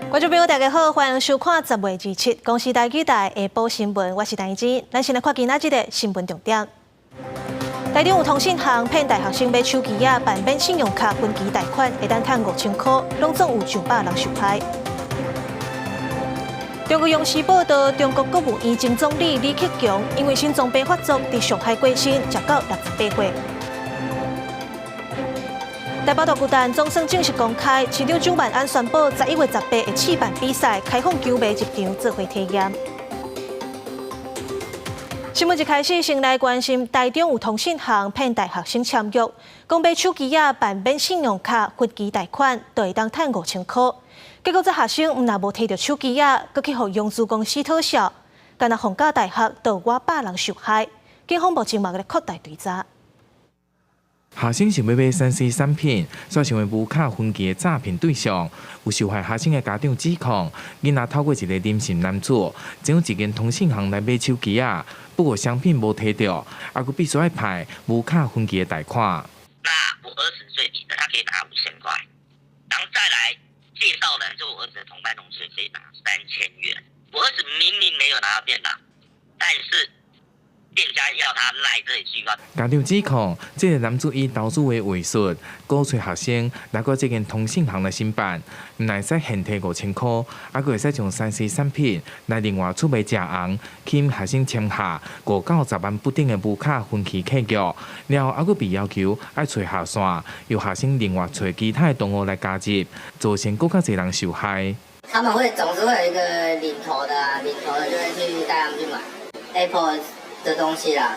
观众朋友，大家好，欢迎收看10月27公视台语台下晡新闻，我是陈怡芷。咱先来看今仔日的新闻重点。台中有通信行骗大学生买手机啊、办免信用卡分期贷款，会当赚5000块，拢总有900人受害。中国央视报道，中国国务院前总理李克强因为心脏病发作，伫上海过身，食到68岁。台北大巨蛋总算正式公开，市长蒋万安宣布11月18日的试办比赛开放球迷入场做伙体验。新闻一开始，先来关心台中有通信行骗大学生签约，讲买手机啊、办免信用卡分期贷款，就会当赚5000块。结果这学生毋但无摕到手机啊，阁去互融资公司讨销，干那逢甲大学就外8人受害。警方目前嘛咧扩大追查。学生想要买3C 产品，却成为无卡分期的诈骗对象。有受害学生的家长指控，囡仔透过一个林姓男子，进入一间通信行来买手机啊，不过商品无摕到，还佫必须要派无卡分期的贷款。那我儿子最低的，他可以拿5000块，然后再来介绍人，就我儿子的同班同学可以拿3000元。我儿子明明没有拿到电脑，但是店家要他赖这里去告。家长指控，这个男子以投资为话术，鼓吹学生来到这间通信行来申办，唔但使现摕5000块，还佫会使将3C 产品来另外出卖食红，请学生签下5到10万不等的无卡分期契约，然后还佫被要求爱找下线，由学生另外找其他的同学来加入，造成更加侪人受害。他们总是会有一个领头的啊，领头的就会去带他们去买 Apple 的东西啦，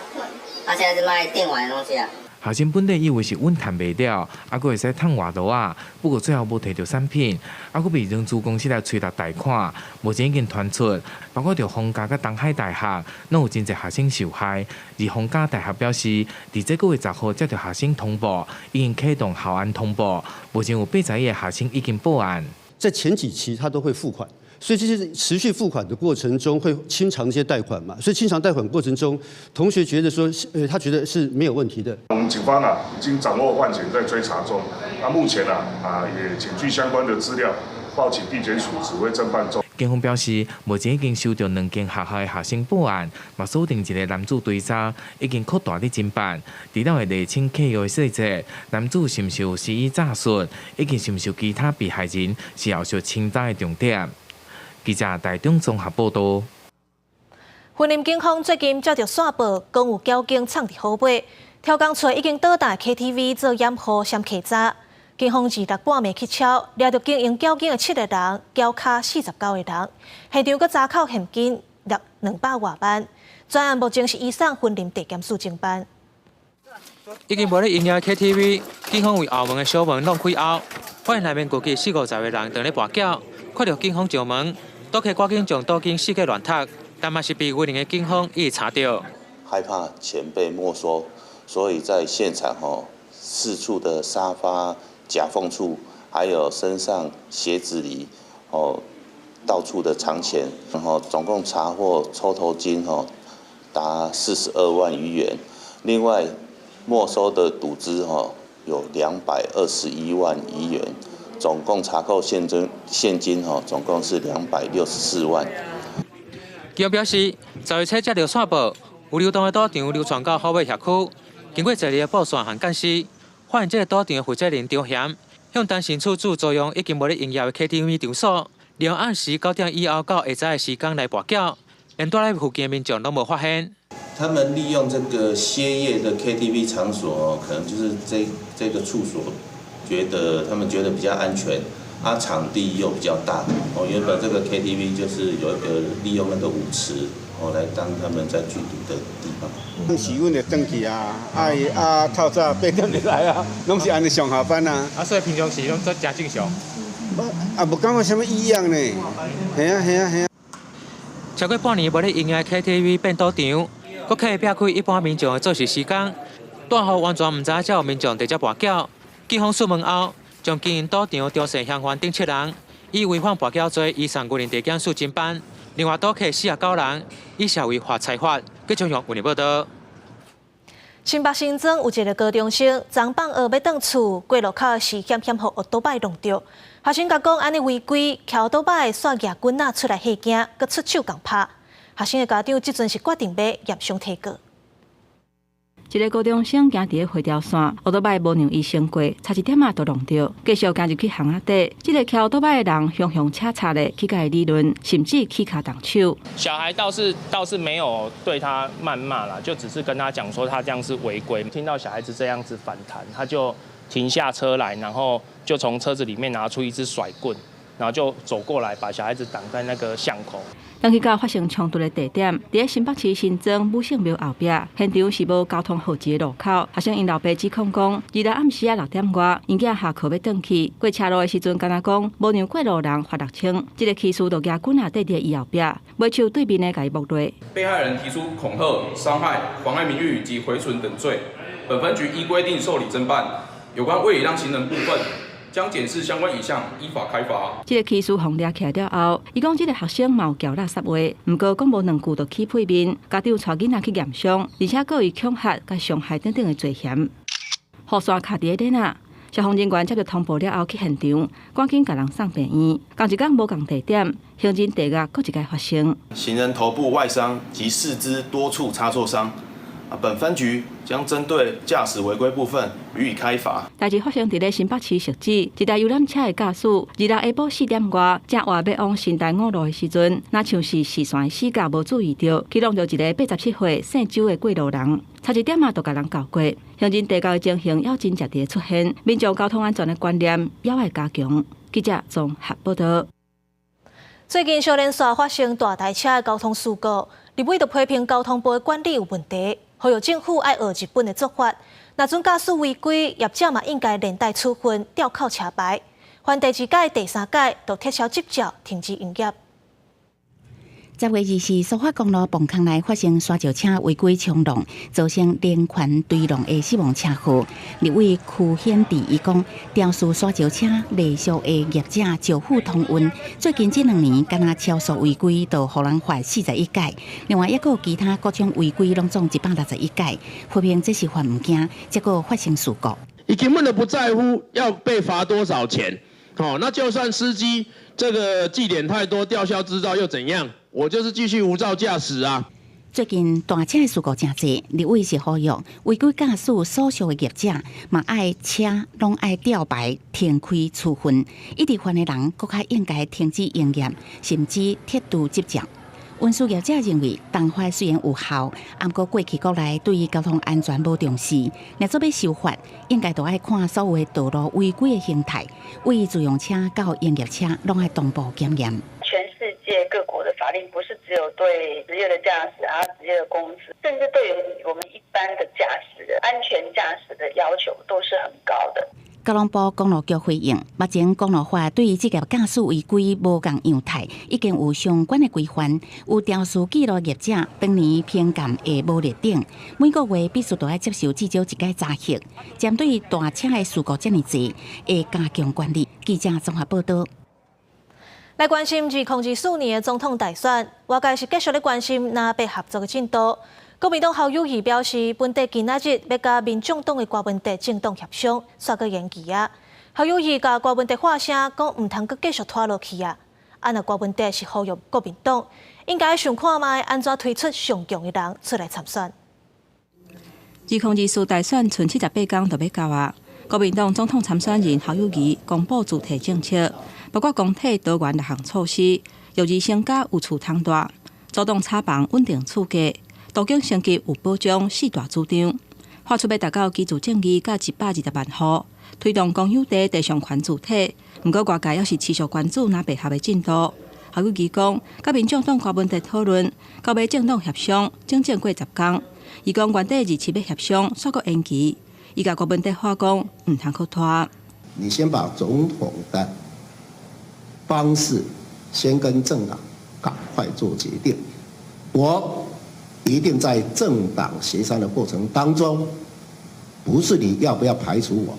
他现在是卖电玩的东西啊。学生本地以为是稳赚袂了，还佫会使赚外多啊，不过最后无摕到产品，还佫被融资公司来催达贷款。目前已经传出，包括着逢甲甲东海大学，拢有真侪学生受害。而逢甲大学表示，伫这个月10号接到学生通报，已经启动校安通报。目前有81个学生已经报案。在前几期他都会付款。所以这些持续付款的过程中会清偿一些贷款嘛，所以清偿贷款过程中，同学觉得说，他觉得是没有问题的。我们警方已经掌握案情，在追查中。那目前也检具相关的资料，报请地检署指挥侦办中。警方表示，目前已经收到2间学校的学生报案，嘛锁定一个男子追查，已经扩大的侦办。除了会厘清契约的细节，男子是毋是有施以诈术，以及是毋是有其他被害人是后续清查的重点。记者台中综合报道。云林警方最近接到线报，讲有交警藏伫后背，挑工厝已经倒大 KTV 做掩护闪客查。警方2日半暝去敲，抓到经营交警的7个人，交卡49个人，现场佮查扣现金约200多万。专案目前是移送云林地检署侦办。已经无咧营业 KTV， 警方为后门的小门弄开后，发现内面估计40-50个人正咧跋筊，看到警方上门。都可以赶紧将赌金四界乱踢，但嘛是被云林的警方一查到。害怕钱被没收，所以在现场四处的沙发、夹缝处，还有身上、鞋子里到处的藏钱，然后总共查获抽头金达42万余元，另外没收的赌资有221万余元。总共查扣现金总共是264万。警方表示，10月初接到线报，有流动的赌场流传到后尾辖区，经过1日的报线和监视，发现这个赌场的负责人张贤向当事处主租用已经无咧营业的 KTV 场所，利用按时9点以后到下早的时间来跋筊，连住在附近的民众都无发现。他们利用这个歇业的 KTV 场所，可能就是这个处所。他们觉得比较安全，场地又比较大。原本这个 KTV 就是有一个利用那个舞池，来当他们在聚赌的地方。是阮的登记透早8点就来拢是安尼上下班所以平常时拢做真正常。无感觉什么异样呢？系啊。超过半年无咧营业 KTV 变赌场，搁可以避开一般民众的做事时间，大号完全唔知才有民众直接跋筊。警方出门后，将经营赌场中线相关等7人以违反跋筊罪移送云林地检署侦办。另外，赌客49人以社会化财法，继续用云林报道。新北新庄有一个高中生昨放学要转厝，过路口时险互奥多摆弄着。学生甲讲安尼违规，骑奥多摆煞举棍仔出来吓惊，佮出手共拍。学生的家长即阵是决定要严刑提告。一个高中生行伫花条线，奥多摆无让伊先过，差一点就弄着，继续行入去巷仔底。这个骑奥多摆的人凶凶扯扯的去甲伊理论，甚至起脚动手。小孩倒是没有对他谩骂啦，就只是跟他讲说他这样是违规。听到小孩子这样子反弹，他就停下车来，然后就从车子里面拿出一支甩棍，然后就走过来把小孩子挡在那个巷口。当去到发生冲突的地点，伫新北市新庄武圣庙后壁，现场是无交通号志的路口。学生因老爸指控讲，日来暗时6点外，因囝下课要转去，过车路的时阵，敢若讲无让过路人罚6,000。这个起诉就举棍仔缀伫伊后壁，尾手对面的甲伊摸落。被害人提出恐吓、伤害、妨碍名誉及毁损等罪，本分局依规定受理侦办。有关未礼让行人部分，将检视相关影像，依法开罚。这个起诉互抓起来了后，伊讲这个学生嘛有叫垃圾话，不过讲无2句就起配面，家长带囡仔去验伤，而且告伊恐吓、甲伤害等等的罪嫌。雨伞卡伫咧哪？消防人员接到通报了后去现场，赶紧甲人送病院。同一天无共地点，行人地外搁一个发生。行人头部外伤及四肢多处擦挫伤。本分局将针对驾驶违规部分予以开罚。代志发生伫咧新北市汐止，一台游览车的驾驶，日下晡4点外，正话要往新台5路的时阵，若像是视线死角无注意到，去弄到一个87岁姓周的过路人，差一点就甲人搞过。乡镇地沟的情形要真实地出现，民众交通安全的观念也要加强。记者综合报道。最近小连续发生大台车的交通事故，立委就批评交通部的管理有问题。呼吁政府爱学日本的做法，若准驾驶违规，业者嘛应该连带处分、吊扣车牌。凡第2届、第3届都撤销执照、停止营业。10月24日，苏花公路磅坑内发生沙石车违规冲撞，造成连环追撞的死亡车祸。立委区显智伊讲，肇事沙石车类属的业者招呼通运，最近这2年，敢若超速违规就互人罚41届，另外还有其他各种违规拢总161届，批评这是犯唔惊，结果发生事故。你根本都不在乎要被罚多少钱，那就算司机这个记点太多，吊销执照又怎样？我就是继续无照驾驶啊！最近大车的事故真多，立委是呼吁违规驾驶所属的业者，嘛爱车拢爱吊牌停开处分，一直犯的人，更较应该停止营业，甚至撤除执照。运输业者认为，动罚虽然有效，不过过去国内对于交通安全无重视，若做要修法，应该都爱看所有的道路违规的形态，为自用车到营业车拢爱同步检验。全世界各国的法令不是只有对职业的驾驶职业的公司，甚至对于我们一般的驾驶人安全驾驶的要求都是很高的。交通部公路局回应，目前公路法对于职业驾驶违规无共样态，已经有相关的规范。有肇事记录业者当年偏监会无列顶，每个月必须都要接受至少1届查核。针对大车的事故这么多，会加强管理。记者综合报道。来关心2024年的总统大选，外界是继续咧关心南北合作的进度。国民党侯友宜表示，本地今仔日要甲民众党的郭文哲政党协商，煞个延期啊。侯友宜甲郭文哲发声，讲唔通阁继续拖落去啊。若郭文哲是呼吁国民党，应该想看卖安怎推出上强的人出来参选。2024大选剩78天就要到啊。国民党总统参选人侯友宜公布主题政策，包括公体多元6项措施，由于升价有厝通住，主动炒房稳定厝价。途径升级有保障4大主张，发出要达到居住正义甲120万户，推动公有地上权主体。不过外界也是持续关注南北合的进度。侯友宜讲，甲民众党郭文哲讨论，到尾政党协商，整整过10天。伊讲原底27要协商，煞个延期。伊甲郭文哲话讲，唔通去拖。你先把总统的方式先跟政党赶快做决定，我一定在政党协商的过程当中，不是你要不要排除我，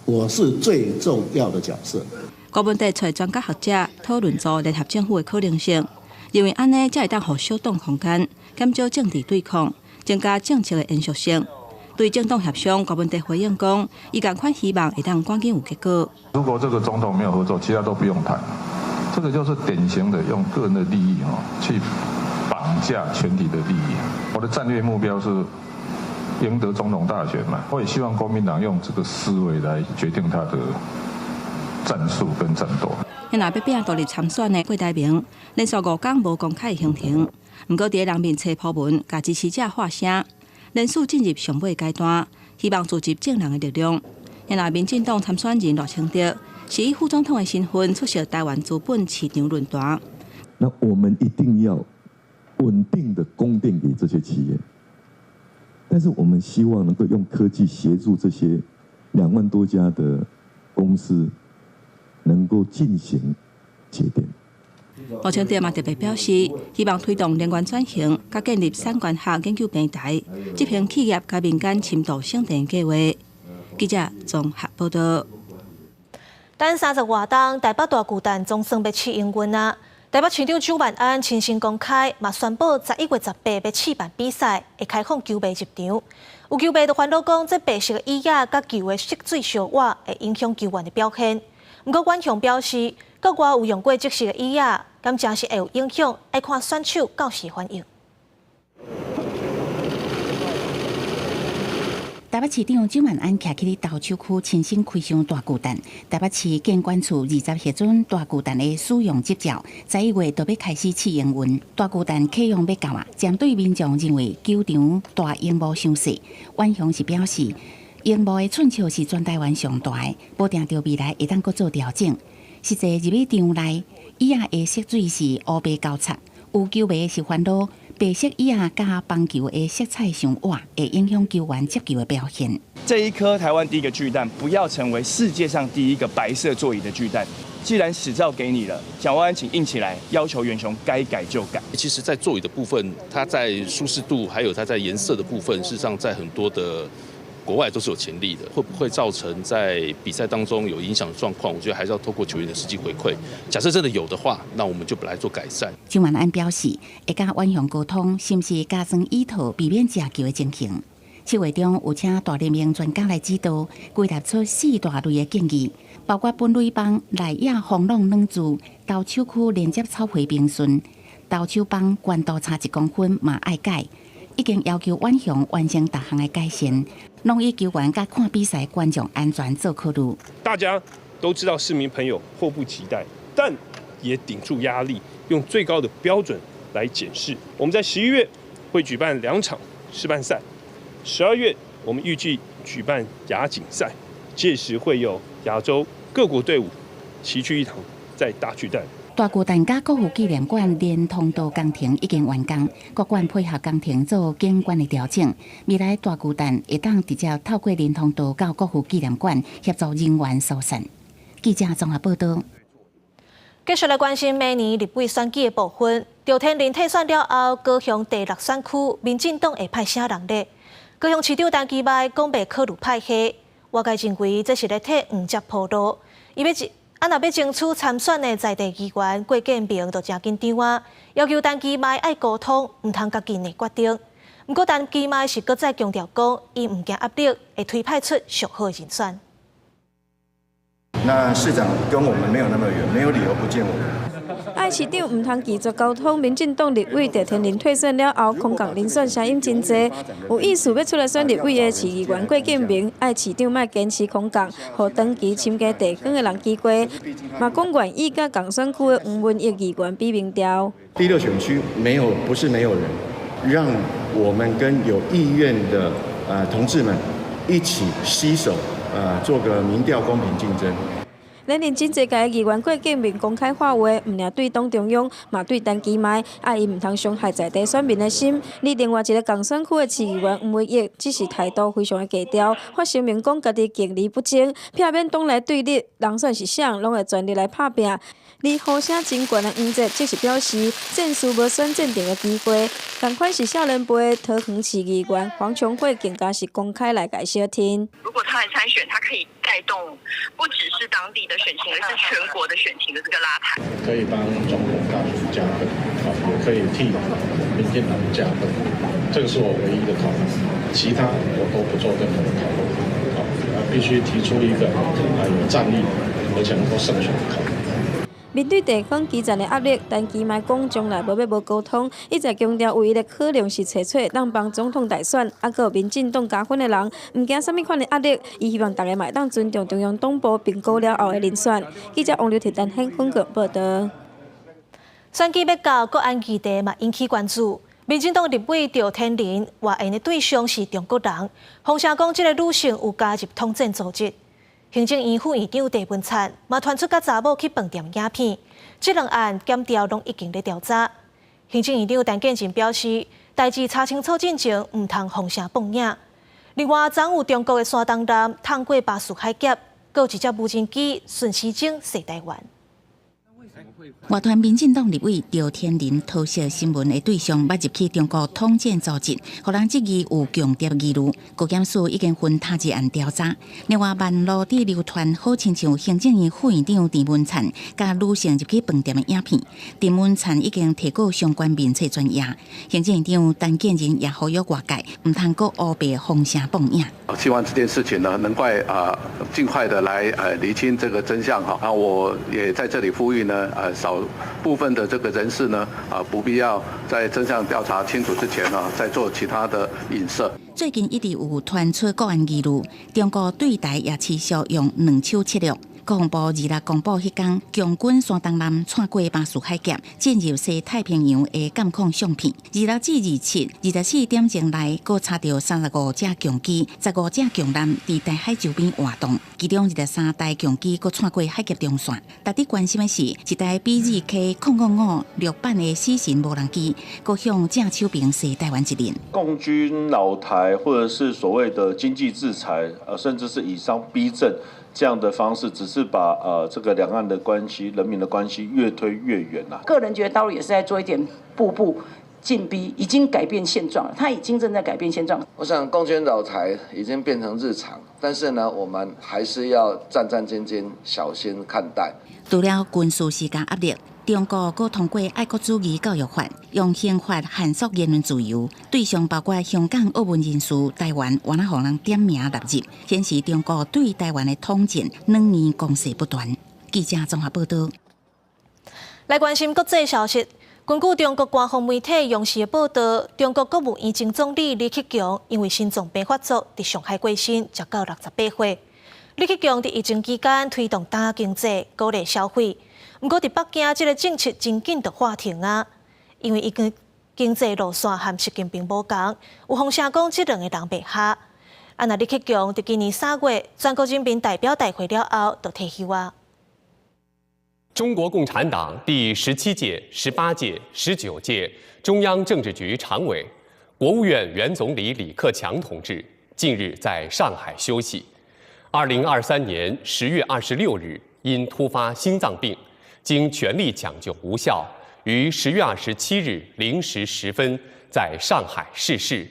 我是最重要的角色。郭文哲找专家学者讨论组联合政府的可能性，认为安尼才会当互小党空间，减少政治对抗，增加政策的延续性。对政党协商，高文地回应讲，伊同款希望会当赶紧有结果。如果这个总统没有合作，其他都不用谈。这个就是典型的用个人的利益去绑架全体的利益。我的战略目标是赢得总统大选嘛，我也希望国民党用这个思维来决定他的战术跟战斗。因若要拼独立参选的郭台铭，连续5天无公开行程，不过伫人面册铺文，甲支持者发声，连续进入上尾阶段，希望聚集正人的力量。因若民进党参选人赖清德是以副总统的身份出席台湾资本市场论坛。那我们一定要稳定的供电给这些企业，但是我们希望能够用科技协助这些2万多家的公司能够进行节电。赖清德嘛特别表示，希望推动能源转型，甲建立产官学研究平台，执行企业甲民间深度省电计划。记者综合报道。等30外冬，台北大巨蛋总算要试营运啊！台北市长蒋万安亲身公开，嘛宣布11月18要试办比赛，会开放球迷入场。有球迷就烦恼讲，这白色的椅仔甲球的色水相换，会影响球员的表现。不过阮雄表示，国外有用过即色的椅仔，敢真是会有影响，爱看选手到时反应。台北市长蒋万安徛起投手区亲身开箱大巨蛋，台北市建管处20核准大巨蛋的使用执照，11月就要开始试营运。大巨蛋启用要到啊，针对民众认为球场大荧幕伤细，阮雄是表示，荧幕的寸尺是全台湾上大的，保证着未来会当搁做调整。实际入去场内，椅仔的色水是乌白交叉，有球迷是烦恼。白色椅仔甲棒球的色彩相换，会影响球员接球的表现。这一颗台湾第一个巨蛋，不要成为世界上第一个白色座椅的巨蛋。既然执照给你了，蒋万安请硬起来，要求元雄该改就改。其实，在座椅的部分，它在舒适度还有它在颜色的部分，事实上在很多的国外都是有潜力的。会不会造成在比赛当中有影响的状况？我觉得还是要透过球员的实际回馈。假设真的有的话，那我们就来做改善。蒋万安表示，会甲阮雄沟通，是毋是加装椅套，避免食球的情形。7月中有请大联盟专家来指导，归纳出4大类的建议，包括本垒板内野防浪软柱、投手区连接草皮平顺、投手板悬度差1公分嘛爱改。已经要求阮雄完成各项的改善，拢以球员甲看比赛观众安全做考虑。大家都知道市民朋友迫不及待，但也顶住压力，用最高的标准来检视。我们在11月会举办2场示范赛，12月我们预计举办亚锦赛，届时会有亚洲各国队伍齐聚一堂，在大巨蛋。大巨蛋甲国父纪念馆连通道工程已经完工，各馆配合工程做景观的调整。未来大巨蛋会当直接透过连通道到国父纪念馆协助人员疏散。记者综合报道。继续来关心明年立委选举的部分。赵天麟退选了后，高雄第6选区民进党会派啥人呢？高雄市长陈其迈讲袂考虑派系，我个认为这是咧替黄捷铺路。若要争取参选的在地议员郭建明就真紧张啊，要求陈其迈爱沟通，唔通家己内决定。不过陈其迈是搁再强调讲，伊唔惊压力，会推派出上好的人选。那市长跟我们没有那么远，没有理由不见我们。爱市长唔通拒绝沟通，民进党立委赵天麟退选了后，空降人选声音真济，有意思要出来选立委的市议员郭建明，爱市长莫坚持空降，互长期参加地方的人机会，嘛讲愿意甲共选区的黄文义议员比民调。第6选区不是没有人，让我们跟有意愿的同志们一起携手做个民调公平竞争。连任真济届议员郭建明公开发话，唔仅对党中央，嘛对陈其迈，伊唔通伤害在地选民的心。而另外一个共选区的市议员吴文义，只是态度非常的低调，发声明讲家己经理不精，避免党内对立，人选是啥拢会全力来拍拼。而呼声真悬的黄捷，则是表示战术无选战定的机会。同款是少年辈的桃园市议员黄琼慧更加是公开来解小听。如果他来参选，他可以带动不只是当地的选情，而是全国的选情的这个拉抬。可以帮总统大选加分，也可以替民进党加分。这个是我唯一的考量，其他我都不做任何的讨论，必须提出一个有战力而且能够胜选的考虑。面对地方基层的压力，陈其迈讲将来无要无沟通，一直强调唯一的考量是找出当帮总统大选，还有民进党加分的人，唔惊什么款的压力。伊希望大家嘛当尊重中央党部评估了后的人选。记者王刘铁丹香港报道。选举要到，国安议题嘛引起关注。民进党立委赵天麟话，因的对象是中国人，风声讲这个女性有加入统战组织。行政院副院长郑文灿嘛传出甲查某去饭店影片，这两案检调拢已经在调查。行政院长陈建仁表示，代志查清楚进前，唔通风声放影。另外，昨有中国的山东男通过巴士海峡，搁有一只无人机顺时钟驶台湾。外团民进党立委赵天麟偷窃新闻的对象，捌入去中国统战组织，互人质疑有强谍疑虑。高检署已经分他一案调查。另外，网络伫流传好亲像行政院副院长郑文灿甲女性入去饭店的影片。郑文灿已经提告相关面册专业。行政院长陈建仁也呼吁外界唔通过乌白风声放映。希望这件事情呢，能快尽快的来厘清这个真相哈。啊，我也在这里呼吁呢，少部分的这个人士呢，不必要在真相调查清楚之前再做其他的影射。最近一直有传出国安疑虑，中国对台也持续用两手策略。国防部26公布迄天，强军山东男穿过巴士海峡，进入西太平洋的监控相片。26至27、24点钟内，各查到35架强机，15架强艦伫台海周边活动，其中23台强机搁穿过海峡中线。值得关心的是，一台 BZK-055 6版的死神无人机，搁向正手边射台湾一轮。共军扰台，或者是所谓的经济制裁，甚至是以商逼政。这样的方式只是把这个两岸的关系、人民的关系越推越远了。个人觉得大陆也是在做一点步步进逼，已经改变现状了。他已经正在改变现状。我想共军扰台已经变成日常，但是呢，我们还是要战战兢兢、小心看待。除了军事施加压力，中国还通过爱国主义教育法，用刑法限缩言论自由，对象包括香港澳门人士、台湾，原来让人点名纳入，显示中国对台湾的统战2年攻势不断。记者综合报道。来关心国际消息，根据中国官方媒体央视的报道，中国国务院前总理李克强因为心脏病发作，伫上海过身，才到68岁。李克强伫疫情期间推动大经济，鼓励消费。不过，伫北京，这个政策真紧就画停啊，因为伊跟经济路线和习近平无同，有风声讲这两个人袂合。那李克强伫今年3月全国人民代表大会了后，就退休啊。中国共产党第17届、18届、19届中央政治局常委、国务院原总理李克强同志近日在上海休息。2023年10月26日，因突发心脏病。经全力抢救无效，于10月27日0时10分在上海逝世。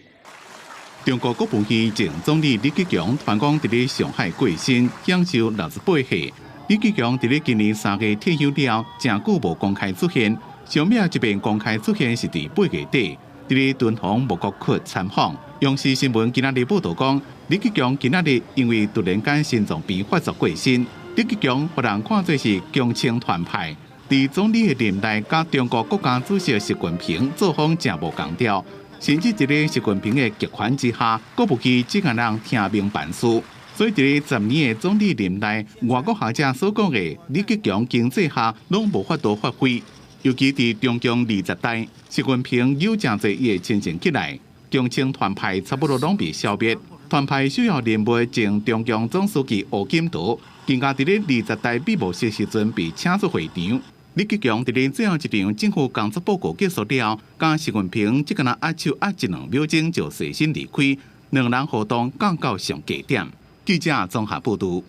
中国国务院前总理李克强传讲伫咧上海过身，享受68岁。李克强伫咧今年3月退休了，真久无公开出现。上面一遍公开出现是伫8月底，伫咧敦煌莫高窟参访。央视新闻今仔日报道讲，李克强今仔日因为突然间心脏病发作过身。李克强被人看作是强青团派，伫总理的任内，甲中国国家主席习近平作风真无共调，甚至伫咧习近平的集权之下，国务院只敢人听命办事。所以伫咧10年的总理任内，外国学者所讲的李克强经济下拢无法度发挥，尤其伫中共20代，习近平有真侪伊的亲情起来，强青团派差不多拢被消灭。团派首要任务前中共总书记胡锦涛。更加伫咧20代闭幕式时阵被请出会场。李克强伫咧最后一场政府工作报告结束了，甲习近平只敢若握手握1-2秒钟就随身离开，两人互动降到上低点。记者综合报道。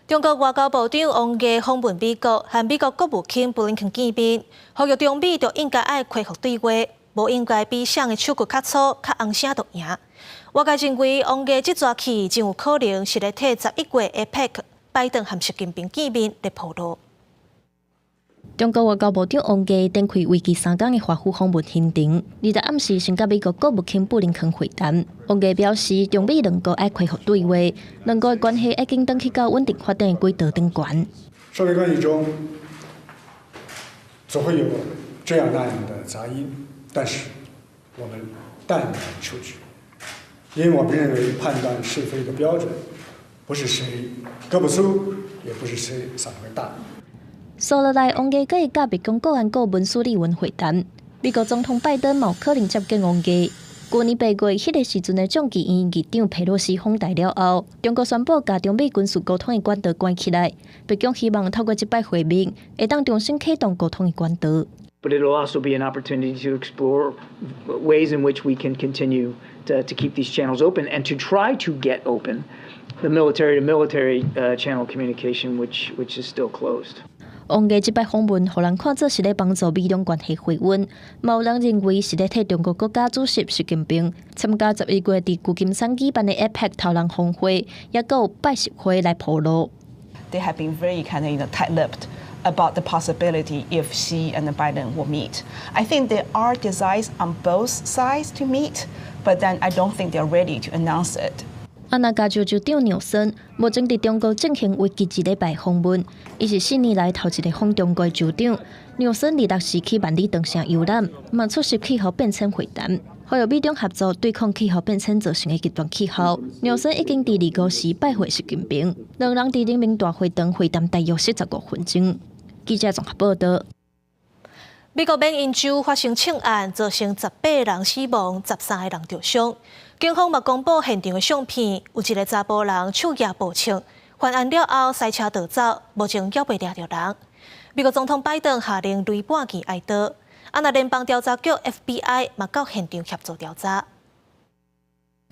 中国外交部长王毅访问美国，和美国国务卿布林肯见面，呼吁中美就应该爱恢复对话，无应该比谁的手骨较粗、较红声就赢。外界认为，王毅这抓起真有可能是咧替11月 APEC 拜登和习近平见面来铺路。中国外交部长王毅展开为期3天的华府访问行程，20暗时先甲美国国务卿布林肯会谈。王毅表示，中美两国爱恢复对话，两国的关系已经登去到稳定发展的轨道顶端。双边关系中总会有这样那样的杂音，但是我们淡然处之，因为我们认为判断是非的标准不是谁胳膊粗，也不是谁嗓门大。苏落来，王毅跟甲白宫国安顾问苏利文会谈。美国总统拜登有可能接见王毅。去年8月，迄个时阵的众议院议长佩洛西访台了后，中国宣布甲中美军事沟通的管道关起来。白宫希望透过这摆会面，会当重新启动沟通的管道。But it will also be an opportunity to explore ways in which we can continue to keep these channels open and to try to get open the military-to-military channel communication, which is still closed. 王毅这摆访问，互人看作是咧帮助美中关系回温，嘛有人认为是咧替中国国家主席习近平参加11月伫旧金山举办的 APEC 头人峰会，也有拜习会来铺路。They have been very kind of tight-lipped about the possibility if Xi and Biden will meet. I think there are desires on both sides to meet, but then I don't think they're ready to announce it. 安那加州州长纽森目前伫中国进行为期1礼拜访问，伊是4年来头一个访中国的州长。纽森26时去万里长城游览，嘛出席气候变迁会谈，呼吁美中合作对抗气候变迁造成的极端气候。纽森已经伫25时拜会习近平，两人伫人民大会堂会谈大约45分钟。记者综合报道。美国缅因州发生枪案，造成18人死亡，13个人受伤。警方嘛公布现场的相片，有一个查甫人手举步枪，犯案了后塞车逃走，目前还未抓到人。美国总统拜登下令雷半旗哀悼，那联邦调查局 FBI 嘛到现场协助调查。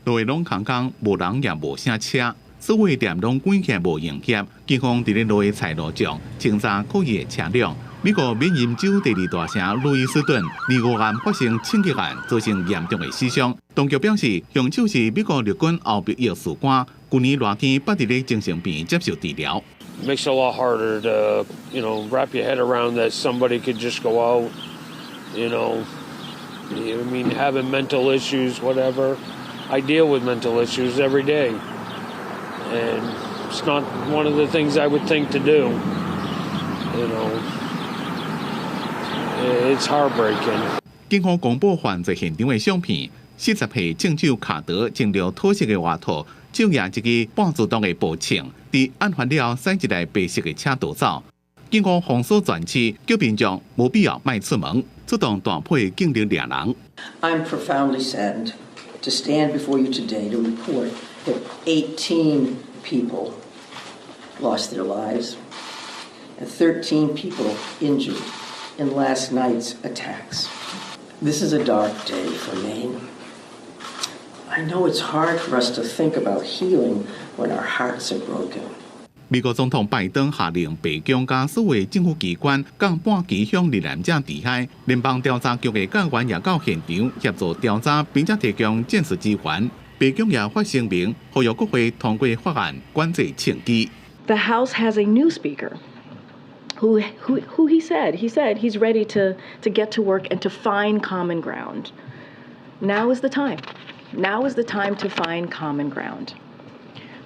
路拢空空，无人也无啥车，所有店拢关起无营业。警方伫咧路的菜路上清查可疑的车辆。美国缅因州第2大城路易斯顿25案发生枪击案，造成严重的死伤。当局表示，凶手是美国陆军后备役士官，去年热天捌伫咧精神病接受治疗。Makes it a lot harder to, wrap your head around that somebody could just go out, having mental issues, whatever. I deal with mental issues every day, and it's not one of the things I would think to do, It's heartbreaking. 警方公布犯罪现场的相片，40岁正手卡着穿着土色的外套，手拿一支半自动的步枪，伫案发了驶一台白色的车逃走。警方封锁全市，叫民众无必要迈出门，出动大批警力抓人。I'm profoundly saddened to stand before you today to report that 18 people lost their lives and 13 people injured in last night's attacks. This is a dark day for Maine. I know it's hard for us to think about healing when our hearts are broken. 美国总统拜登下令白宫甲所有政府机关降半旗向遇难者致哀。联邦调查局的警员也到现场协助调查，并且提供战术支援。白宫也发声明，呼吁国会通过法案管制枪击。The House has a new speaker. Who he said he's ready to get to work and to find common ground. Now is the time. Now is the time to find common ground.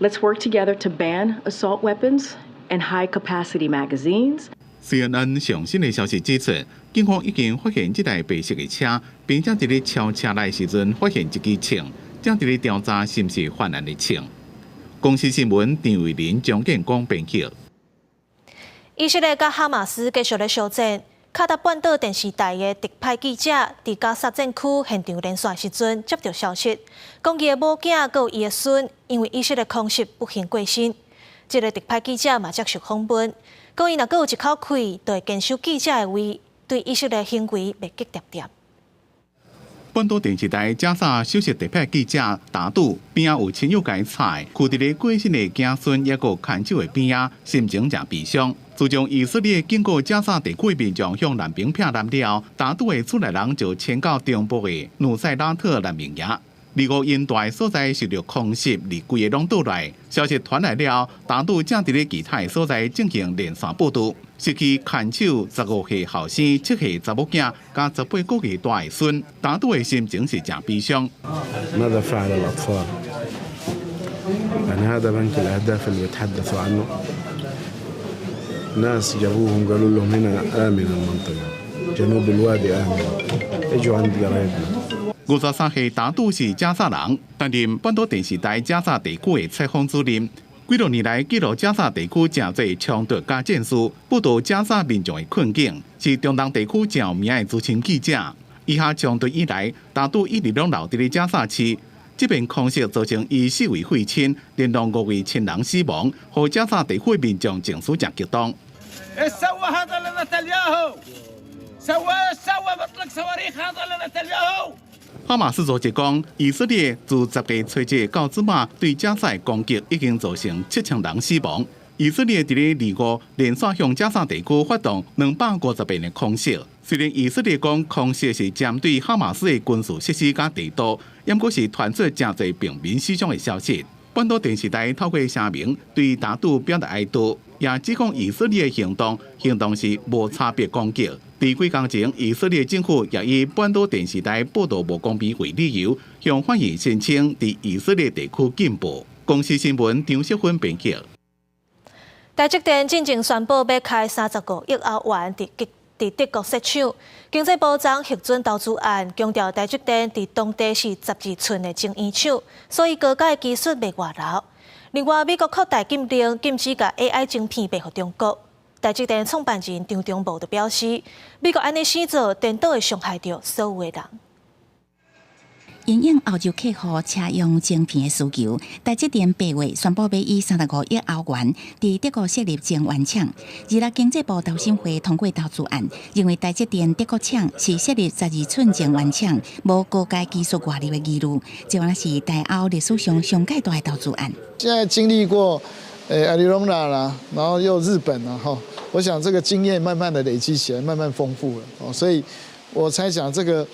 Let's work together to ban assault weapons and high-capacity magazines. CNN 上新的消息指出，警方已经发现这台白色的车，并且伫咧超车内时阵发现一支枪，正伫咧调查是毋是犯案的枪。公司新闻张伟林、张建光编辑。以色列甲哈马斯继续咧相战，卡达半岛电视台的特派记者伫加沙战区现场连线时阵接到消息，讲伊的某囝佮有伊的孙因为以色列空袭不幸过身。这个特派记者嘛接受访问，讲伊若佮有一口气，就会坚守记者的位，对以色列行为袂激烈点。半岛电视台加沙首席特派记者打赌边仔有亲友家菜，跍伫咧过身的囝孙，也个看守的边仔，心情真悲伤。自从以色列经过加沙地区民众向难民避难了，打赌的出来人就迁到中部的努塞拉特难民营。25因大所在受到空袭，离规个拢倒来。消息传来了，大都正伫咧其他所在进行连线报道，失去看守15岁后生、7岁查某囝，加18个月大的孙，大都的心情是真悲伤。ماذا فعل الأطفال؟ يعني هذا بنك الأهداف اللي بيتحدثوا عنه. ناس جابوهم قالوا لهم هنا آمن المنطقة، جنوب الوادي آمن، اجوا عند قرايبنا. 53岁大都是加沙人，担任半岛电视台加沙地区的采访主任。几多年来，记录加沙地区真侪冲突加战事，报道加沙民众的困境，是中东地区真有名的资深记者。以下冲突以来，大都一直拢留伫咧加沙市。这边空袭造成24位血亲，连同5位亲人死亡，和加沙地区民众情绪真激动。哈马斯组织讲，以色列自10月初7到即马对加沙的攻击已经造成7000人死亡。以色列伫咧25连续向加沙地区发动250遍的空袭。虽然以色列讲空袭是针对哈马斯的军事设施甲地图，也过是传出真侪平民死伤的消息。半岛电视台透过声明对大都表达哀悼，也指控以色列的行动是无差别攻击。在几天前，以色列政府也以半岛电视台报道无公平为理由，向翻译申请在以色列地区禁播。公司新闻张淑芬编辑。台积电进前宣布要开35亿欧元伫德国设厂，经济部长核准投资案，强调台积电伫当地是12寸的晶圆厂，所以高阶技术袂外流。另外，美国扩大禁令，禁止甲 AI 晶片卖予中国。台积电创办人张忠谋就表示，美国安尼施做，颠倒会伤害到所有的人。因应欧洲客户车用晶片的需求，台积电8月宣布要以35亿欧元伫德国设立晶圆厂。日内经济部投审会通过投资案，认为台积电德国厂是设立12寸晶圆厂，无高阶技术外流的疑虑，这原来是台欧历史上上界大的投资案。现在经历过阿里隆纳啦，然后又日本啦，哈，我想这个经验慢慢的累积起来，慢慢丰富了哦，所以我猜想这个。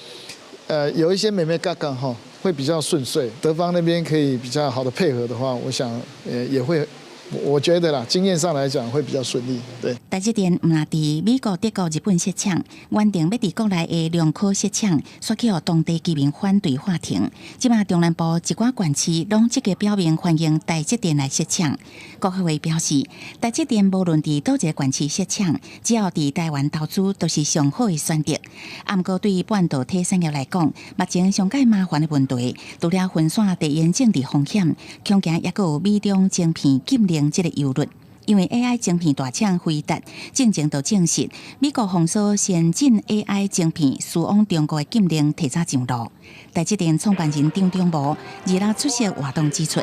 有一些美美嘎嘎哈，会比较顺遂。德方那边可以比较好的配合的话，我想也会，我觉得啦，经验上来讲会比较顺利。对，台积电毋若伫美国、德国、日本设厂，原定要伫国内的两科设厂，却去予当地居民反对法庭。即马中南部一寡县市拢积极表明欢迎台积电来设厂。国合会表示，台积电无论伫倒一个县市设厂，只要伫台湾投资，都是上好的选择。毋过，对于半导体产业来讲，目前上界麻烦的问题，除了分散地缘政治风险，恐惊也有美中晶片禁令这个忧虑。因为 AI 晶片大厂辉达正前就证实，美国封锁先进 AI 晶片输往中国的禁令提早上路。台积电创办人张忠谋日内出席活动指出，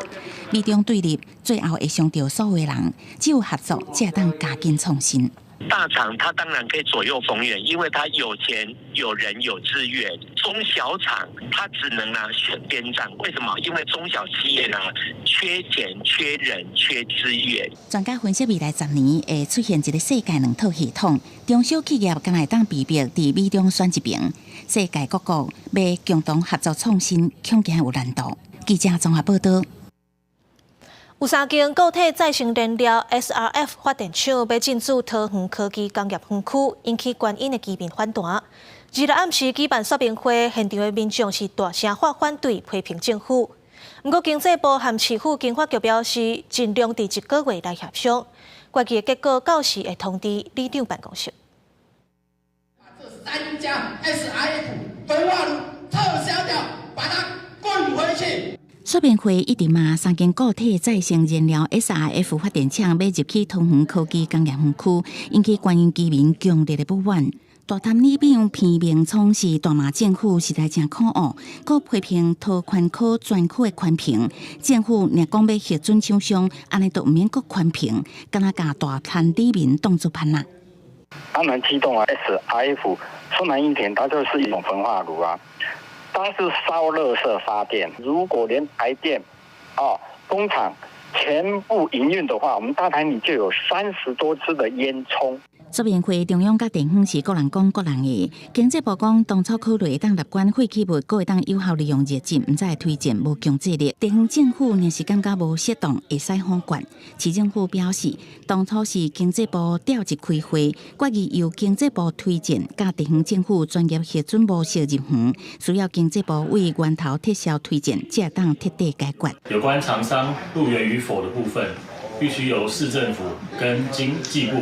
美中对立最后会伤到所有人，只有合作才会当加紧创新。大厂它当然可以左右逢源，因为它有钱、有人、有资源。中小厂它只能选边站，为什么？因为中小企业缺钱、缺人、缺资源。专家分析未来10年会出现一个世界两套系统，中小企业敢会当避免伫美中选一边，世界各国要共同合作创新，恐惊有难度。记者综合报道。有3间固体再生燃料 SRF 发电厂要进驻桃园科技工业园区，引起观音的居民反弹。日内暗时举办说明会，现场的民众是大声发反对，批评政府。不过经济部和市府经发局表示，尽量伫1个月来协商，决议的结果到时会通知里长办公室。这3家 SRF 都要撤销掉，把它滚回去。说明会一直骂3间固体再生燃料 SRF 发电厂要入去桃园科技工业园区，引起观音居民强烈的不满。大潭里长片面从事大骂政府实在真可恶，佮批评桃园科专区的宽屏，政府若讲要核准厂商，安尼都唔免佮宽屏，敢若甲大潭里民当作潘啦。当然激动啊 ！SRF 说难一点，它就是一种焚化炉啊。它是烧垃圾发电，如果连台电、工厂全部营运的话，我们大潭里就有30多支的烟囱。说明会中央甲地方是各人讲各人的。经济部讲，当初考虑会当立管废弃物，阁会当有效利用热值，毋再推荐无强制力。地方政府若是感觉无适当，会使放管。市政府表示，当初是经济部调集开会，决议由经济部推荐，甲地方政府专业核准模式入园，需要经济部为源头撤销推荐，才会当彻底解决。有关厂商入园与否的部分，必须由市政府跟经济部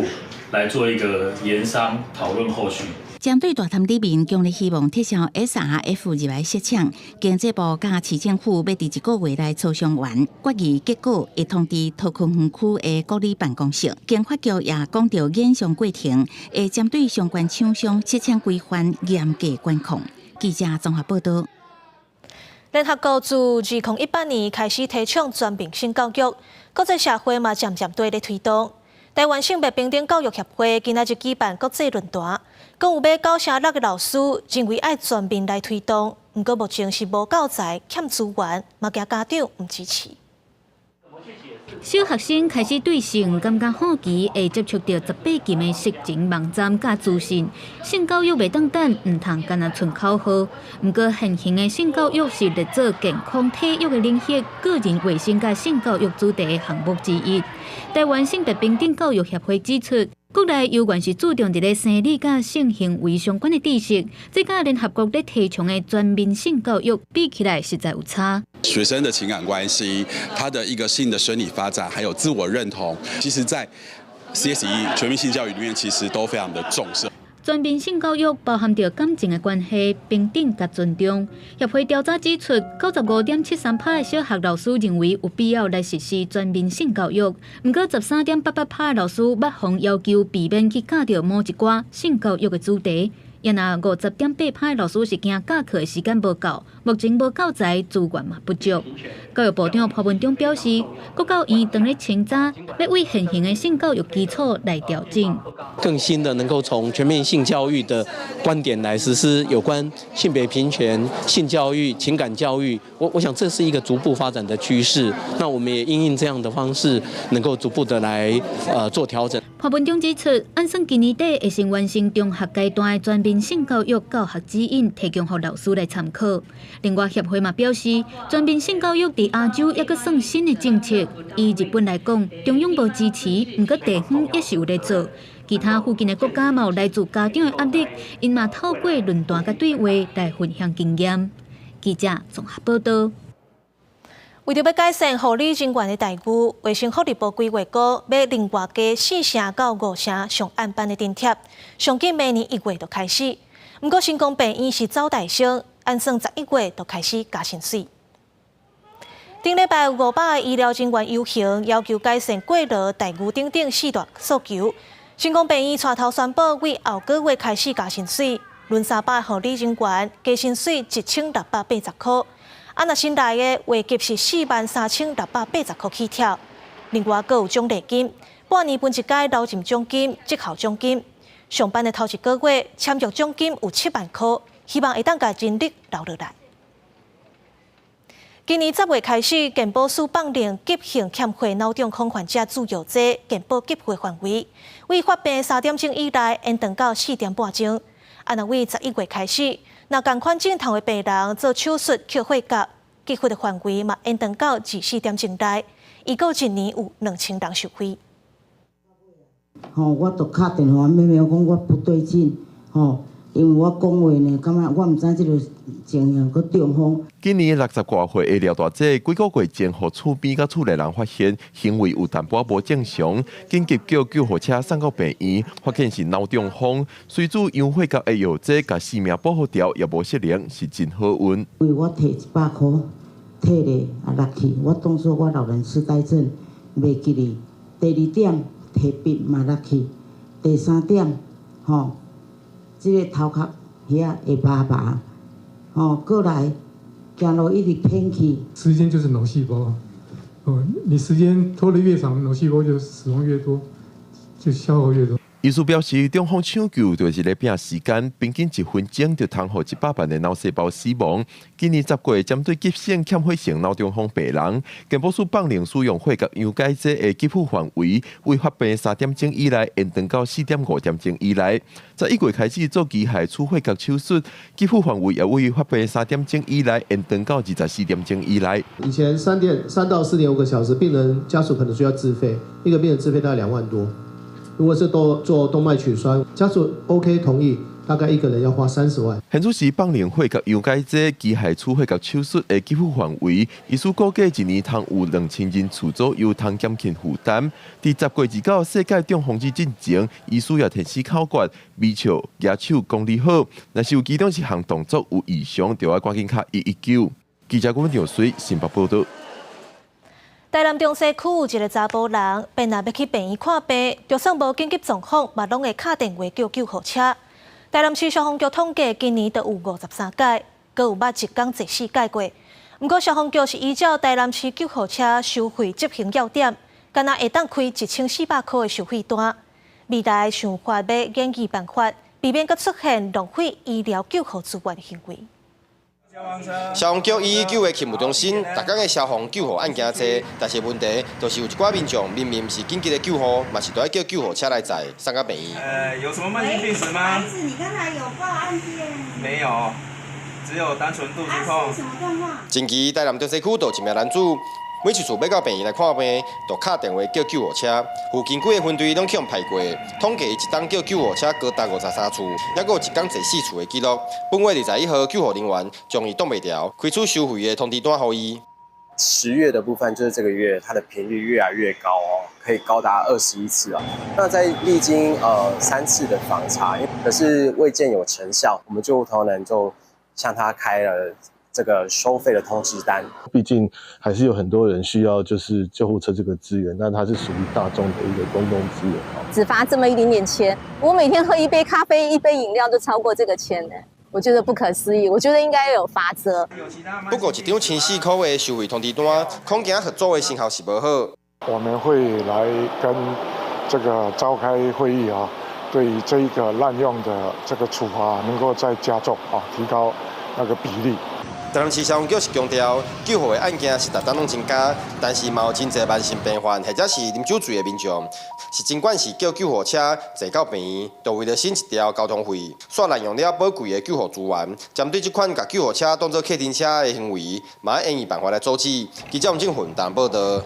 来做一个研商讨论后续。针对大潭里面强烈希望撤销 SRF 入来设厂，经济部甲市政府要伫1个月内磋商完，决议结果会通知桃园园区的管理办公室。经发局也讲到演商过程，会针对相关厂商设厂规范严格管控。记者综合报道。联合国自2018年开始提倡全面性教育，国际社会嘛渐渐对咧推动。台湾性别平等教育协会今仔日举办国际论坛，讲有要96个老师认为爱全面来推动，不过目前是无教材、欠资源，嘛惊家长唔支持。小学生开始对性感觉好奇，会接触到18禁的色情网站甲资讯。性教育袂当等，唔通干那纯口号。不过现行的性教育是列做健康体育的领域、个人卫生甲性教育主题的项目之一。台湾性别平等教育协会指出，国内由原是注重伫咧生理甲性行为相关的知识，这甲联合国咧提倡的全面性教育比起来实在有差。学生的情感关系，他的一个性的生理发展，还有自我认同，其实在 CSE 全面性教育里面，其实都非常的重视。全面性教育包含着感情的关系、平等甲尊重。协会调查指出，95.73%的小学老师认为有必要来实施全面性教育，不过13.88%的老师捌方要求避免去教着某一寡性教育的主题。也那50.8%的老师是惊教课的时间无够，目前无教材资源嘛不足。教育部长潘文忠表示，国教院当咧清查，要为现行的性教育基础来调整。更新的能够从全面性教育的观点来实施有关性别平权、性教育、情感教育，我想这是一个逐步发展的趋势。那我们也因应这样的方式，能够逐步的来做调整。潘文忠指出，按算今年底会先完成中学阶段的全面性教育教学指引，提供给老师来参考。另外，协会嘛表示，全面性教育伫亚洲也阁算新的政策。以日本来讲，中央无支持，不过地方也是有在做。其他附近的国家嘛有来自家长的压力，因嘛透过论坛甲对话来分享经验。记者综合报道。为着要改善护理人员的待遇，卫生福利部规划过要另外加4成到5成上暗班的津贴，上紧明年1月就开始。不过成功病院是早大生，按算11月就开始加薪水。顶礼拜有500个医疗人员游行，要求改善过劳待遇等等4大诉求。成功病院带头宣布，为后个月开始加薪水，轮300护理人员加薪水1680块。若新来的月级是43680块起跳，另外阁有奖励金，半年分一届劳任奖金、绩效奖金。上班的头1个月签约奖金有7万块，希望会当甲人力留落来。今年10月开始，健保署放令急性欠血脑中风患者自由座健保给付范围，为发病3点钟以内延长到4点半钟。若为11月开始。若共款正常的病人做手术缺血角，给付的范围嘛延长到24点钟内，已过一年有2000人受惠。我就敲电话，妹妹讲我不对劲，因为我讲话呢，感觉我唔知这个情形佮中风。今年60多岁的廖大姐，几个月前，互厝边甲厝内人发现行为有淡薄无正常，紧急叫救护车送到病院，发现是脑中风。随主养血角的药剂，甲性命保护掉，也无失灵，是真好运。为我摕100块，摕咧也落去。我当初我老人痴呆症，袂记哩。第2点摕笔嘛落去，第3点，这个头壳遐会麻麻，过来行路一直偏去。时间就是脑细胞，你时间拖得越长，脑细胞就死亡越多，就消耗越多。医师表示，中方抢救就是咧拼时间，平均1分钟就通互100万的脑细胞死亡。今年10月，针对急性欠血性脑中风病人，健保署放令使用血甲氧解剂的给付范围，为发病3点钟以内延长到4.5点钟以内。在1月开始做机械出血甲手术，给付范围也为发病3点钟以内延长到24点钟以内。以前3到4.5个小时，病人家属可能需要自费，一个病人自费大概2万多。如果是做动脉取栓，家属 OK 同意，大概一个人要花30万。现主时放令血甲氧解剂机械出血甲手术的给付范围，医师估计一年通有2000人次左右通减轻负担。伫10月29世界中风日进前，医师要提示考决，微笑、举手、讲得好，若是有其中一项动作有异常，就要赶紧敲119。记者郭文水新北报道。台南中西区有一个查甫人，本来要去病院看病，就算无紧急状况，嘛拢会敲电话叫救护车。台南市消防局统计，今年就有53件，阁有捌一天14件过。不过消防局是依照台南市救护车收费执行要点，敢若会当开1400块的收费单。未来想法要研究办法，避免阁出现浪费医疗救护资源的行为。消防局119的勤务中心，逐天的消防救护案件多，但是问题就是有一寡民众明明是紧急的救护，嘛是都要叫救护车来载，送到病院。有什么慢性病史吗？孩子，你刚才有报案件？没有，只有单纯肚子痛。什么状况？近期台南中西区有一名男子，每一次要到病院来看病，就敲电话叫救护车。附近几个分队拢去用排过，统计一天叫救护车高达53次，还有一天坐4次的记录。本月21号，救护人员将伊挡袂掉，开出收费的通知单给伊。10月的部分就是这个月，它的频率越来越高哦，可以高达21次啊。那在历经3次的访查，可是未见有成效，我们救护同仁就向他开了这个收费的通知单。毕竟还是有很多人需要就是救护车这个资源，那它是属于大众的一个公共资源。只罚这么一点点钱，我每天喝一杯咖啡、一杯饮料就超过这个钱呢。我觉得不可思议，我觉得应该有罚则。不过一张1400块的收费通知单，恐惊合作的成效是不好。我们会来跟这个召开会议啊，对于这一个滥用的这个处罚能够再加重啊，提高那个比例。台南市消防局是强调，救护的案件是逐天拢增加，但是嘛有真侪慢性病患或者是啉酒醉的民众，是尽管是叫救护车坐到病院，都为了省一条交通费，煞滥用了宝贵的救护资源。针对这款把救护车当作客停车的行为，嘛要研议办法来阻止。记者吴正训台报道。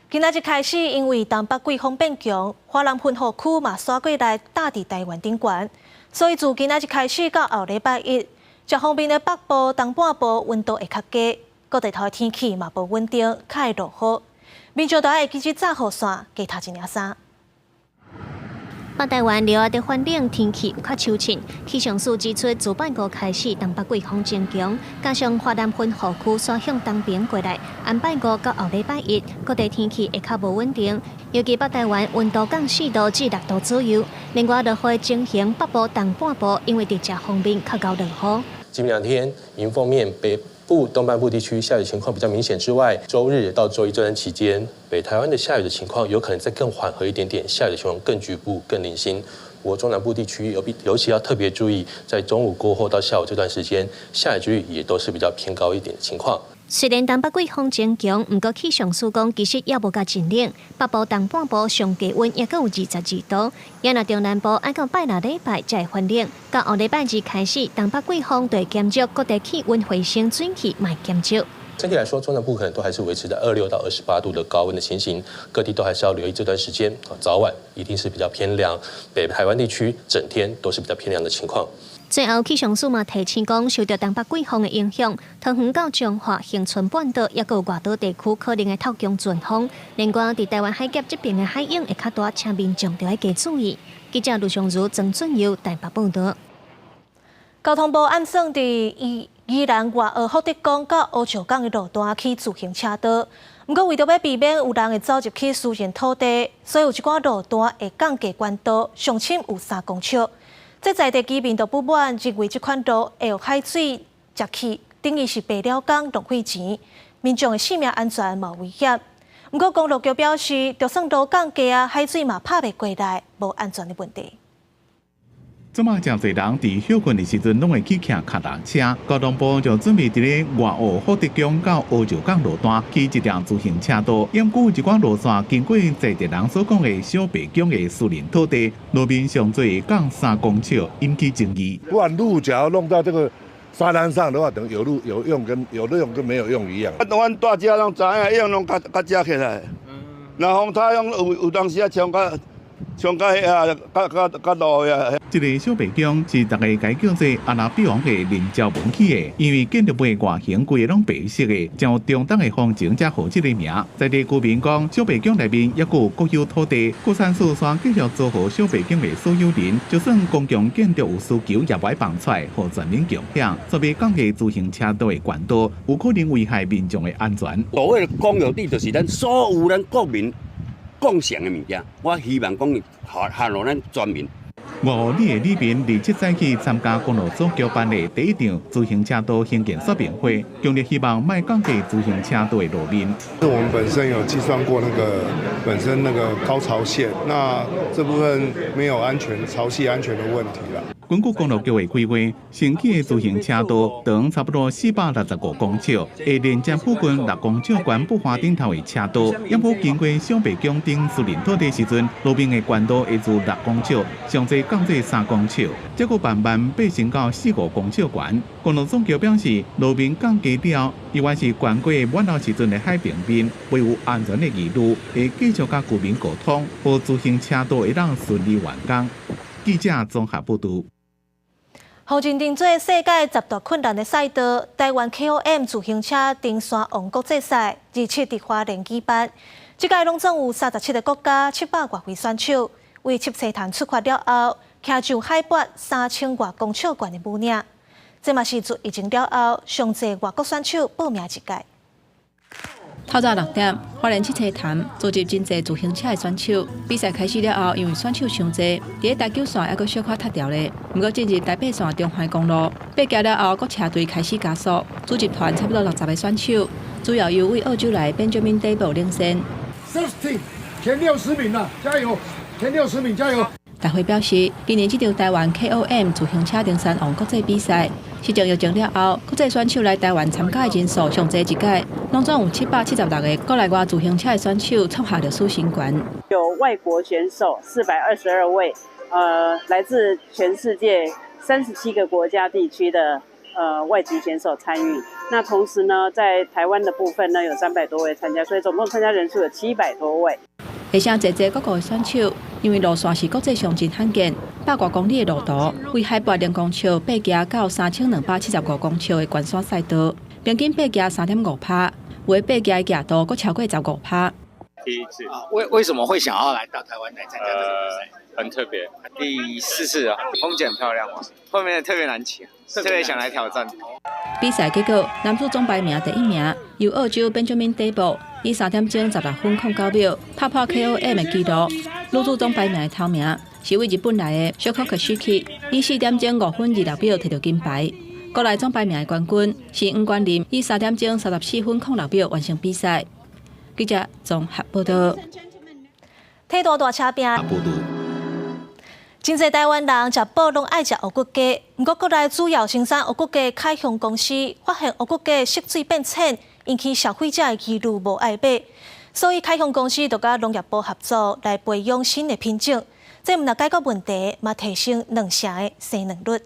今仔日开始，因为东北季风变强，华南喷河区嘛刷过来打伫台湾顶悬，所以自今仔日开始到后礼拜一。这方面的北部、东半部温度会较低，各地头的天气嘛无稳定，较会落雨。民众都爱记住早雨伞，加套一领衫。北台湾了后的反冷，天气有较秋晴。气象署指出，自8月开始，东北季风增强，加上华南喷河区刷向东边过来，按8月到后礼拜一，各地天气会较无稳定，尤其北台湾温度降4度至6度左右。另外，落雨情形北部、东半部因为伫这方面较高落雨。今明2天，迎风面北部、东半部地区下雨情况比较明显之外，周日到周一这段期间，北台湾的下雨的情况有可能再更缓和一点点，下雨的情况更局部、更零星。不过中南部地区尤其要特别注意，在中午过后到下午这段时间，下雨几率也都是比较偏高一点的情况。虽然东北季风增强，不过气象署讲其实也无甲真冷，北部东半部上低温也够有22度，也若中南部爱到拜六礼拜才会反冷，到后礼拜2开始，东北季风对减少，各地气温回升，水气卖减少。整体来说，中南部可能都还是维持在26到28度的高温的情形，各地都还是要留意这段时间，早晚一定是比较偏凉。北台湾地区整天都是比较偏凉的情况。最后，气象署嘛提醒讲，受到东北季风的影响，桃园到彰化、恒春半岛，也有外岛地区可能会透强阵风。另外，伫台湾海峡这边的海涌会较大，请民众要加注意。记者卢尚如、曾俊佑台北报道。交通部暗算伫宜兰外澳福德港到乌石港的路段起自行车道，不过为着要避免有人会走入去私人土地，所以有一寡路段会降低宽度，上深有3公尺。这在地居民都不满，认为这款路会有海水入去，等于是白了工浪费钱，民众的性命安全嘛危险。不过公路局表示，就算路降低啊，海水嘛拍袂过来，无安全的问题。 即马真侪人伫休困的时阵，拢会去骑脚踏车。交通部就准备伫咧外澳福德宫到乌石港路段起一条自行车道，沿古一管路线经过在地人所讲的小白宫的私人土地，路面上最会降3公尺，引起争议。不然路脚弄到这个沙滩上的话，等有路有用跟有的用跟没有用一样。阮大家拢知影，用拢较加起来，然后他用有当时啊冲到迄啊，较路呀。 这个小白宫是大家该叫做阿拉比王的人造文起的，因为建筑物外形规个拢白色的，将有中等的风情才获这个名。在地居民讲，小白宫内面也有国有土地，国产四川继续租予小白宫的所有人，就算公共建筑有需求，也袂放出来，互全民共享。作为降低自行车道的管道，有可能危害民众的安全。所谓的公有地，就是咱所有咱国民共享的物件。我希望讲限落咱全民。 外澳里的里面27载起参加公路总局办的第一场自行车道兴建说明会，强烈希望卖降低自行车道的路面。是我们本身有计算过那个本身那个高潮线，那这部分没有潮汐安全的问题了。 根据公路局的规划，新起的自行车道长差不多465公尺，会连接附近6公尺宽不花顶头的车道。要无经过小白宫顶私人土地时阵，路面的宽度会自6公尺，上最降至3公尺，结果慢慢爬升到4-5公尺宽。公路总局表示，路面降低了，以外是悬过满后时阵的海平面，维护安全的义务，会继续甲居民沟通，让自行车道会当顺利完工。记者综合报道。 后认定做世界10大困难的赛道，台湾 KOM 自行车登山王国际赛27伫花莲举办。这届拢总有37个国家700多位选手，为七彩潭出发了后，骑上海拔3000多公尺高的武岭。这嘛是自疫情了后，上济外国选手报名一届。 透早6点，花莲七彩潭组织真侪自行车的选手。比赛开始了后，因为选手伤济，伫台九线还阁小可塌掉咧。不过进入台北线中环公路，爬行了后，各车队开始加速。组织团差不多60个选手，主要由为澳洲来 Benjamin Dable 领先。16前60名了，加油！前60名加油！ 大会表示，今年这场台湾 KOM 自行车登山王国际比赛，市场疫情了后，国际选手来台湾参加的人数上济一届，拢总有776个国内外自行车的选手创下历史新高。有外国选手422位，来自全世界37个国家地区的外籍选手参与。那同时呢，在台湾的部分呢，有300多位参加，所以总共参加人数有700多位。 而且侪各国的选手，因为路线是国际上真罕见，100多公里的路途，为海拔0公尺爬行到3275公尺的关山赛道，平均爬行3.5趴，有的爬行的角度阁超过15趴。第一次为什么会想要来到台湾来参加这个比赛？很特别，第4次啊，风景很漂亮嘛，后面特别难骑，特别想来挑战。比赛结果，男子总排名第1名由澳洲 Benjamin Dable 以3点钟16分09秒打破 KOM 的纪录。女子总排名的头名是为日本来的Shoko Kashiki 以4点钟5分26秒摕到金牌。国内总排名的冠军是黄冠霖以3点钟34分06秒完成比赛。记者综合报道。体大大车兵。真侪台湾人食饱拢爱食乌骨鸡，不过国内主要生产乌骨鸡凯雄公司发现乌骨鸡色水变浅，引起消费者的疑虑无爱买，所以凯雄公司就甲农业部合作来培养新的品种，这毋但解决问题，嘛提升卵成的生卵率。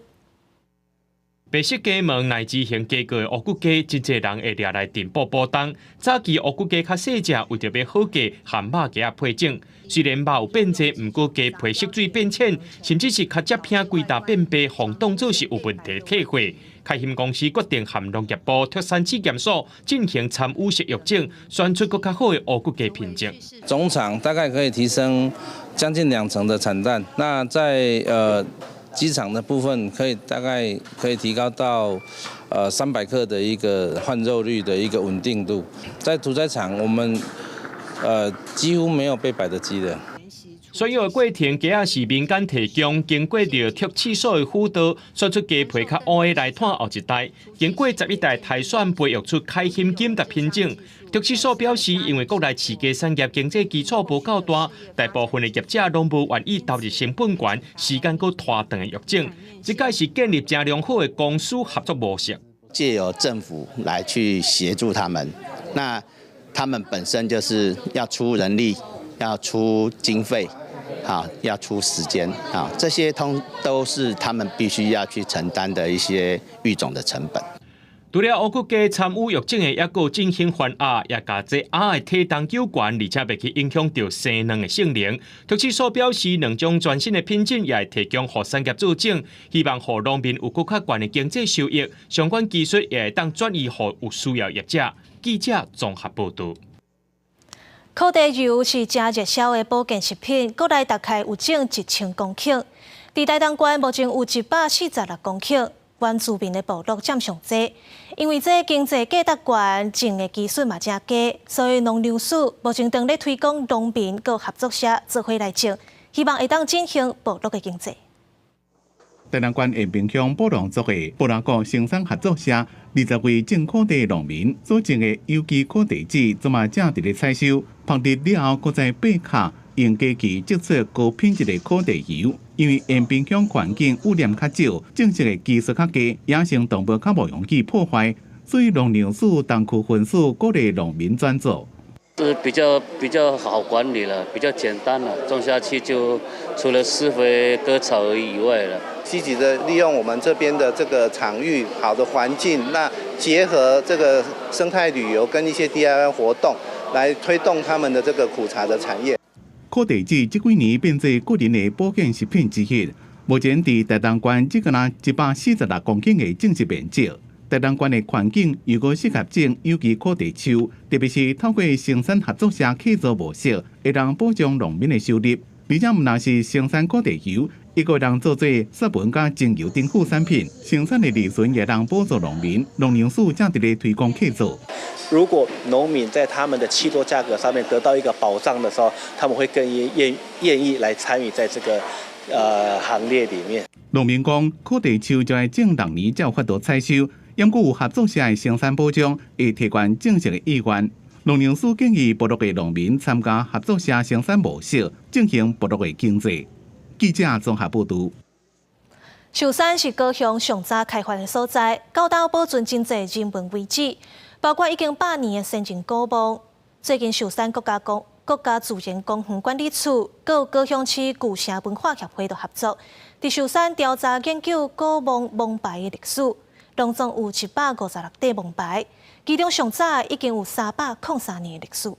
白色鸡毛乃至型鸡个乌骨鸡，真侪人会掠来订报补充。早期乌骨鸡较细只，为着要好鸡含肉鸡配种。虽然肉有变质，毋过鸡皮色水变浅，甚至是较接片规大变白，防当作是有问题退货。开兴公司决定和农业部特产试验所进行参与式育种，选出更较好的乌骨鸡品种。总产大概可以提升将近2成的产蛋。那在鸡场的部分大概可以提高到300克的一个换肉率的一个稳定度。在屠宰场我们几乎没有被摆的鸡的。所有的过程鸡仔是民间提供，经过着脱刺所的辅导，选出鸡皮较乌的内摊后一代，经过11代汰选，培育出开心金达品种。脱刺所表示，因为国内饲鸡产业经济基础无够大，大部分的业者拢无愿意投入成本悬、时间搁拖长的育种。这届是建立真良好的公私合作模式。借由政府来去协助他们，那他们本身就是要出人力，要出经费，好，要出时间，好，这些都是他们必须要去承担的一些育种的成本。除了乌骨鸡参与育种的，也有进行翻鸭，也甲这鸭的体重有关，而且袂去影响到生卵的性能。脱刺所表示，两种全新的品种也会提供予产业做种，希望予农民有更较悬的经济收益。相关技术也会当转移予有需要业者。记者综合报道。烤地油是真热销的保健食品，国内大概有种1000公顷，伫台东县目前有146公顷。原住民的部落占上多，因为这经济价值悬，种的技术嘛正低，所以农粮署目前正在推广农民和合作社做伙来种，希望会当振兴部落的经济。台南县延平乡布农族的布拉国生产合作社，20位种烤地农民所种的有机烤地籽，昨嘛正伫咧采收，烹制了后，搁再掰卡，用机器制出高品质的烤地油。因为延平乡环境污染较少，种植的技术较低，野生动物较无容易破坏，所以农粮署东区分署鼓励农民转做。是比较好管理了，比较简单了，种下去就除了施肥割草以外了。积极的利用我们这边的这个场域、好的环境，那结合这个生态旅游跟一些 DIY 活动，来推动他们的这个苦茶的产业。烤地籽这几年变做个人的保健食品之一。目前伫台东县只有146公顷的种植面积。台东县的环境如果适合种有机烤地树，特别是透过生产合作社契作模式，会当保障农民的收入。而且毋但是生产烤地油，伊个当做做雪文甲精油等副产品，生产的利润也当补助农民。农粮署正伫咧推广契作。如果农民在他们的契作价格上面得到一个保障的时候，他们会更愿意来参与在这个行列里面。农民讲，烤地树就要种6年才有法度采收，因故有合作社的生产保障，会提悬种植的意愿。农粮署建议部落的农民参加合作社生产模式，进行部落的经济。记者综合报道。寿山是高雄上早开发的所在，到到保存经济人文遗址，包括已经100年的先进古墓。最近寿山国家自然公园管理处，佮高雄市旧城文化协会都合作，伫寿山调查研究古墓墓牌的历史，拢总有156块墓牌，其中上早已经有303年的历史。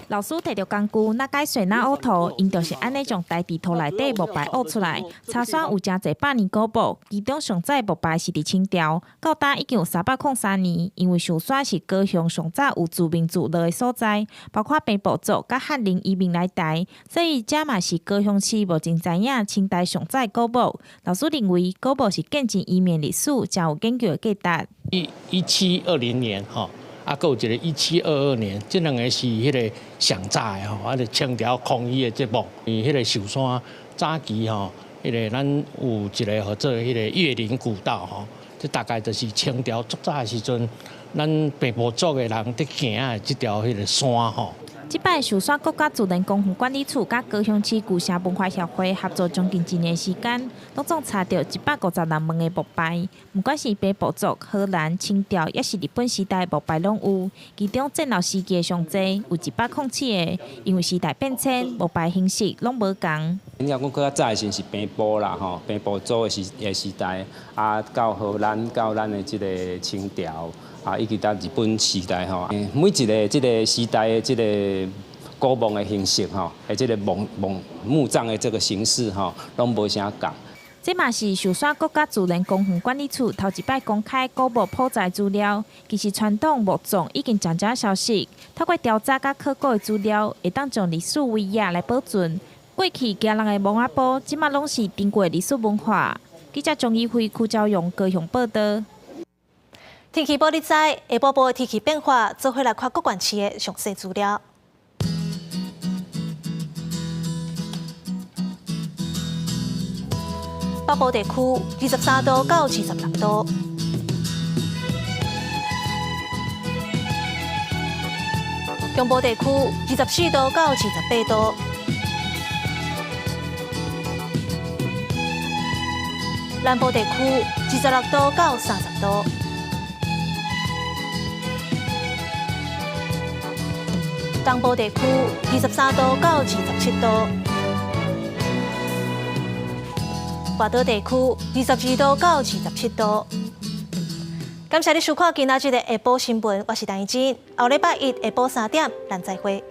老师摕到工具，哪解水哪凹图，因就是安尼从大地图内底木牌挖出来。查选有真侪100年古墓，其中上早木牌是伫清朝，到今已经有303年。因为寿山是高雄上早有自民住落的所在，包括平埔族甲汉人移民来台，所以这嘛是高雄市目前知影清代上早古墓。老师认为古墓是见证移民历史，真有研究的价值。1720年哈。啊，还有一个1722年，这两个是迄个上早的吼，就清朝抗议的节目。迄个寿山早期吼，迄个咱有一个叫做迄个岳林古道吼，这大概就是清朝最早的时阵，咱北部族的人伫行的这条迄个山吼。这摆寿山国家自然公园管理处甲高雄市旧城文化协会合作将近1年时间，拢总查到156门的木牌，不管是北部族、荷兰、清朝，也是日本时代的木牌拢有。其中战斗时期的上侪有107个，因为时代变迁，木牌形式拢无同。你讲较早的是平埔啦吼，平埔族的时代，啊到荷兰到咱的这个清朝。啊，以及到日本时代吼，每一个这个时代的这个古墓的形式吼，还这个墓葬的这个形式吼，拢无啥共。这嘛是寿山国家自然公园管理处头一摆公开古墓普查资料。其实传统墓葬已经渐渐消失，透过调查甲考古的资料，会当将历史遗迹来保存。过去家人的墓仔埔，即马拢是珍贵历史文化。记者钟义辉、邱昭勇高雄报道。天气报你知，下晡报的天气变化，做伙来看各县市的详细资料。北部地区23度到26度，中部地区24度到28度，南部地区26度到30度，东部地区23度到27度。外岛地区22度到27度。感谢你收看今仔日的下晡新闻，我是陈怡真。后礼拜一下晡3点，咱再会。